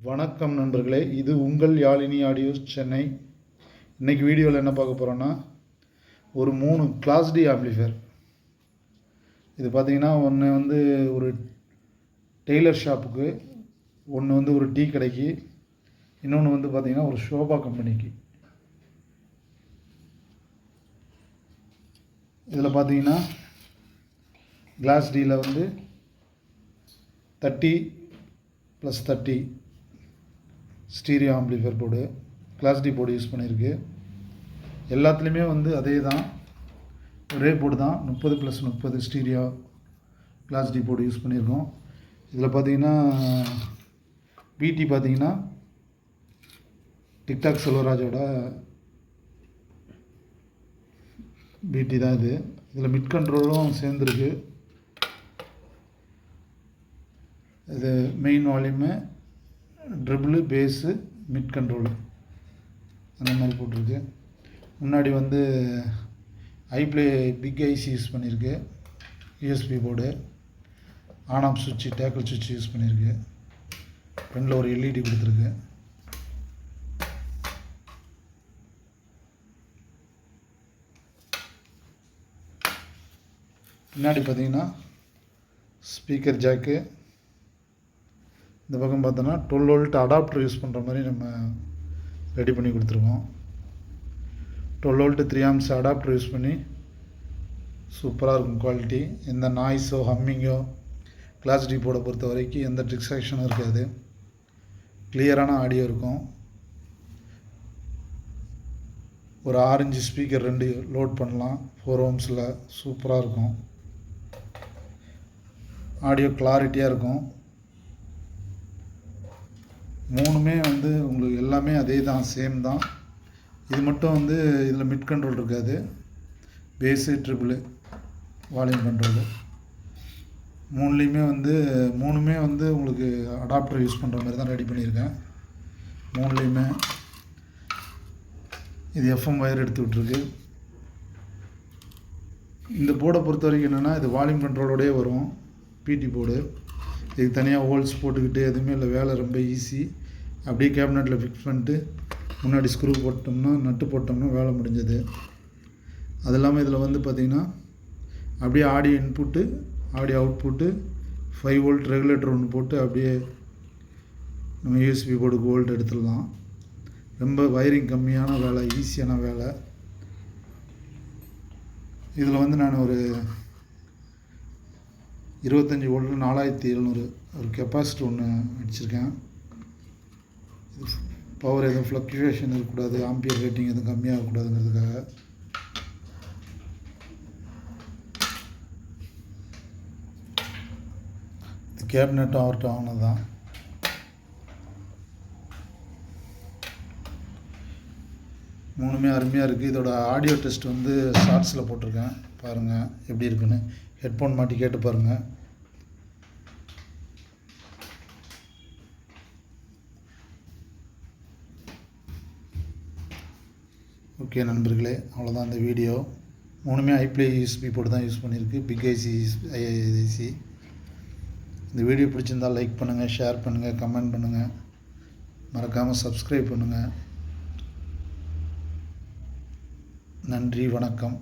வணக்கம் நண்பர்களே, இது உங்கள் யாழினி ஆடியோஸ் சென்னை. இன்றைக்கி வீடியோவில் என்ன பார்க்க போகிறோன்னா, ஒரு 3 கிளாஸ் டி ஆம்ப்ளிஃபையர். இது பார்த்திங்கன்னா, ஒன்று வந்து ஒரு டெய்லர் ஷாப்புக்கு, ஒன்று வந்து ஒரு டீ கடைக்கு, இன்னொன்று வந்து பார்த்திங்கன்னா ஒரு ஷோபா கம்பெனிக்கு. இதில் பார்த்திங்கன்னா கிளாஸ் டியில் வந்து 30+30 stereo amplifier board, class D board use பண்ணியிருக்கு. எல்லாத்துலேயுமே வந்து அதே தான், ஒரே போர்டு தான். 30+30 stereo class D board use பண்ணியிருக்கோம். இதில் பார்த்தீங்கன்னா பிடி பார்த்தீங்கன்னா டிக்டாக் செல்வராஜோட பிடி தான் இது. இதில் மிட் கண்ட்ரோலும் சேர்ந்துருக்கு. இது main volume, triple, base, mid control அந்த மாதிரி போட்டிருக்கு. முன்னாடி வந்து ஐப்ளே பிக் ஐசி யூஸ் பண்ணியிருக்கு. யூஎஸ்பி போர்டு, ஆன் ஆஃப் சுவிட்சு, டேக்கிள் சுவிட்ச் யூஸ் பண்ணியிருக்கு. ஃப்ரண்டில் ஒரு எல்இடி கொடுத்துருக்கு. பின்னாடி பார்த்தீங்கன்னா ஸ்பீக்கர் ஜாக்கு. இந்த பக்கம் பார்த்தோன்னா 12 வோல்ட் அடாப்டர் யூஸ் பண்ணுற மாதிரி நம்ம ரெடி பண்ணி கொடுத்துருக்கோம். 12 வோல்ட் 3 ஆம்ப்ஸ் அடாப்டர் யூஸ் பண்ணி சூப்பராக இருக்கும் குவாலிட்டி. எந்த நாய்ஸோ ஹம்மிங்கோ கிளாஸ் டி போர்டை பொறுத்த வரைக்கும் எந்த டிஸ்ட்ராக்ஷனும் இருக்காது. கிளியரான ஆடியோ இருக்கும். ஒரு 6 இன்ச் ஸ்பீக்கர் 2 லோட் பண்ணலாம் 4 ohmஸில். சூப்பராக இருக்கும். ஆடியோ கிளாரிட்டியாக இருக்கும். மூணுமே வந்து உங்களுக்கு எல்லாமே அதே தான், சேம் தான். இது மட்டும் வந்து இதில் மிட் கண்ட்ரோல் இருக்காது. பேஸு, ட்ரிபிளு, வால்யூம் கண்ட்ரோலு மூணுமே வந்து உங்களுக்கு அடாப்டர் யூஸ் பண்ணுற மாதிரி தான் ரெடி பண்ணியிருக்கேன். மூணுலேயுமே இது எஃப்எம் வயர் எடுத்து விட்ருக்கு. இந்த போர்டை பொறுத்த வரைக்கும் என்னென்னா, இது வால்யூம் கண்ட்ரோலோடயே வரும். பிடி போர்டு. இதுக்கு தனியாக ஹோல்ஸ் போட்டுக்கிட்டு எதுவுமே இல்லை. வேலை ரொம்ப ஈஸி. அப்படியே கேபினெட்டில் ஃபிக்ஸ் பண்ணிட்டு முன்னாடி ஸ்க்ரூ போட்டோம்னா, நட்டு போட்டோம்னா வேலை முடிஞ்சது. அது இல்லாமல் இதில் வந்து பார்த்திங்கன்னா அப்படியே audio input, audio output, 5 volt regulator ஒன்று போட்டு அப்படியே நம்ம யூஎஸ்பி போர்டுக்கு வோல்ட் எடுத்துடலாம். ரொம்ப வயரிங் கம்மியான வேலை, ஈஸியான வேலை. இதில் வந்து நான் ஒரு 25 வோல்ட் 4700 ஒரு கெப்பாசிட்டி ஒன்று அடிச்சிருக்கேன். பவர் எதுவும் ஃப்ளக்சுவேஷன் இருக்கக்கூடாது, ஆம்பியர் ரேட்டிங் எதுவும் கம்மியாகக்கூடாதுங்கிறதுக்காக. இது கேபினெட்டும் அவர்கிட்ட ஆனது தான். மூணுமே அருமையாக இருக்குது. இதோட ஆடியோ டெஸ்ட் வந்து ஷார்ட்ஸில் போட்டிருக்கேன், பாருங்கள் எப்படி இருக்குன்னு. ஹெட்ஃபோன் மாட்டி கேட்டு பாருங்கள். ஓகே நண்பர்களே, அவ்வளோதான் இந்த வீடியோ. மூணுமே ஐப்ளே யூஎஸ்பி போட்டு தான் யூஸ் பண்ணியிருக்கு. Big IC, IC. இந்த வீடியோ பிடிச்சிருந்தால் லைக் பண்ணுங்கள், ஷேர் பண்ணுங்கள், கமெண்ட் பண்ணுங்கள். மறக்காமல் சப்ஸ்கிரைப் பண்ணுங்கள். நன்றி, வணக்கம்.